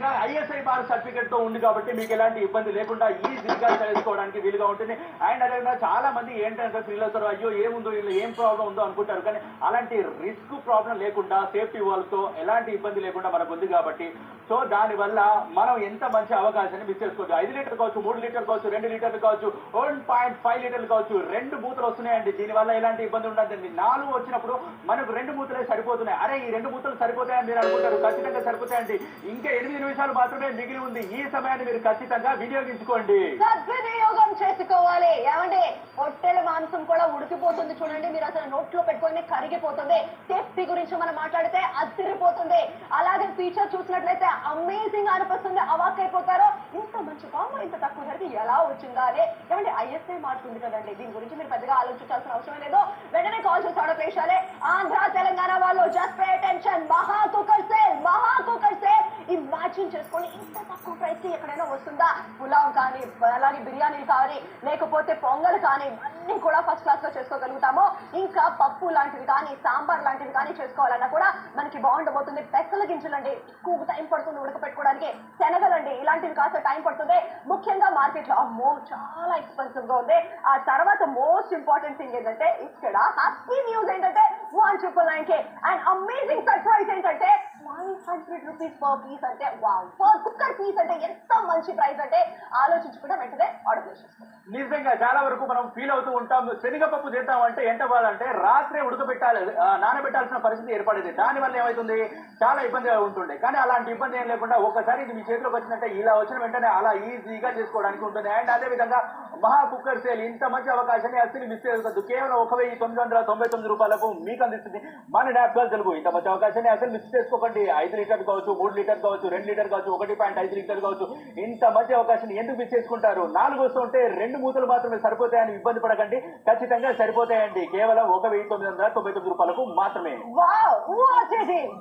ఈజీగా ISI bar certificate తో ఉంది కాబట్టి మీకు ఎలాంటి ఇబ్బంది లేకుండా ఈజీగా తెలుసుకోవడానికి వీలుగా ఉంటుంది. అండ్ అదేవిధంగా చాలా మంది ఏంటంటే ఫీల్ అవుతారు, అయ్యో ఏముందో ఇలా ఏం ప్రాబ్లం ఉందో అనుకుంటారు. కానీ అలాంటి రిస్క్ ప్రాబ్లం లేకుండా సేఫ్టీ వాళ్ళతో ఎలాంటి ఇబ్బంది లేకుండా మనకు ఉంది కాబట్టి సో దానివల్ల మనం ఎంత మంచి అవకాశాన్ని మిస్ చేసుకోవచ్చు. 5 లీటర్ కావచ్చు, 3 లీటర్ కావచ్చు, 2 లీటర్లు కావచ్చు, 1.5 లీటర్లు కావచ్చు, 2 మూతలు వస్తున్నాయండి. దీనివల్ల ఎలాంటి ఇబ్బంది ఉండదండి. 4 వచ్చినప్పుడు మనకు 2 మూతలే సరిపోతున్నాయి. అరే ఈ 2 మూతలు సరిపోతాయని మీరు అనుకుంటారు, ఖచ్చితంగా సరిపోతాయండి. ఇంకా 8 నిమిషాలు మాత్రమే మిగిలి ఉంది. ఈ సమయాన్ని మీరు ఖచ్చితంగా వినియోగించుకోండి, సద్వినియోగం చేసుకోవాలి. ఏమంటే పొట్టెల మాంసం కూడా ఉడికిపోతుంది చూడండి, మీరు అసలు నోట్లో పెట్టుకొని కరిగిపోతుంది. సేఫ్టీ గురించి మనం మాట్లాడితే అదిరిపోతుంది. అలాగే ఫీచర్ చూసినట్లయితే అమేజింగ్ అనిపిస్తుంది, అవాక్ అయిపోతారు. ఇంత మంచి కాంబో ఇంత తక్కువ ధరకి ఎలా వచ్చిందా అదే. ఏమంటే ఐఎస్ఐ మారుతుంది కదండి, దీని గురించి మీరు పెద్దగా ఆలోచించాల్సిన అవసరం లేదు. వెంటనే కాల్ చేసి ఆర్డర్ చేయాలి. ఆంధ్ర తెలంగాణ వాళ్ళు జస్ట్ పే అటెన్షన్, మహా కుక్కర్ సేల్, మహా కుక్కర్ సేల్. ఇమాజిన్ చేసుకోండి, ఇంత తక్కువ ప్రైస్ కి ఎక్కడైనా వస్తుందా? పులావ్ కానీ, అలాగే బిర్యానీలు కానీ, లేకపోతే పొంగల్ కానీ, అన్ని కూడా ఫస్ట్ క్లాస్ లో చేసుకోగలుగుతాము. ఇంకా పప్పు లాంటివి కానీ, సాంబార్ లాంటివి కానీ చేసుకోవాలన్నా కూడా మనకి బాగుండబోతుంది. పెసల గింజలండి ఎక్కువ టైం పడుతుంది ఉడకపెట్టుకోవడానికి. శనగలండి ఇలాంటివి కాస్త టైం పడుతుంది. ముఖ్యంగా మార్కెట్ లో అమ్మో చాలా ఎక్స్పెన్సివ్ గా ఉంది. ఆ తర్వాత మోస్ట్ ఇంపార్టెంట్ థింగ్ ఏంటంటే ఇక్కడ హ్యాపీ న్యూస్ ఏంటంటే 1,999 అండ్ అమేజింగ్ సర్ప్రైజ్ ఏంటంటే 100 రూపీస్ పర్ పీస్. అంటే వావ్, పర్ కుక్కర్ పీస్ అంటే ఎంత మంచి ప్రైస్ అంటే ఆలోచించుకుంటే వెంటనే ఆర్డర్ చేసేస్తాం. నిజంగా చాలా వరకు మనం ఫీల్ అవుతూ ఉంటాం. శనగపప్పు చేద్దామంటే ఎంత బాధంటే రాత్రే ఉడకబెట్టాలి, నానబెట్టాల్సిన పరిస్థితి ఏర్పడేది. దానివల్ల ఏమవుతుంది, చాలా ఇబ్బందిగా ఉంటుండే. కానీ అలాంటి ఇబ్బంది ఏం లేకుండా ఒక్కసారి ఇది మీ చేతిలోకి వచ్చినట్టే ఇలా వచ్చిన వెంటనే అలా ఈజీగా చేసుకోవడానికి ఉంటుంది. అండ్ అదే విధంగా మహా కుక్కర్ సేల్ ఇంత మంచి అవకాశాన్ని అసలు మిస్ చేసుకోవద్దు. కేవలం 1,999 రూపాయలకు మీకు అందిస్తుంది మన న్యాప్కాల్ తెలుగు. ఇంత మంచి అవకాశాన్ని అసలు మిస్ చేసుకోకండి. 5 లీటర్ కావచ్చు, 3 లీటర్ కావచ్చు, 2 లీటర్ కావచ్చు, 1.5 లీటర్ కావచ్చు. ఇంత మంచి అవకాశాన్ని ఎందుకు మిస్ చేసుకుంటారు? 4 వస్తుంటే 2 మూతలు మాత్రమే సరిపోతాయని ఇబ్బంది పడకండి, ఖచ్చితంగా సరిపోతాయండి. కేవలం 1,999 రూపాయలకు మాత్రమే.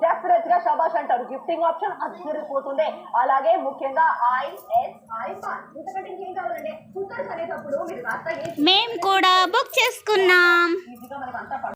డెఫినెట్ గా శబాష్ అంటారు. గిఫ్టింగ్ ఆప్షన్ అదిరిపోతుంది. అలాగే ముఖ్యంగా ఇంతకంటే ఇంకేం కావాలండి, కుక్కర్స్ అనేటప్పుడు మీరు మేము కూడా బుక్ చేసుకున్నాం. ఈజీగా మనకు అంతా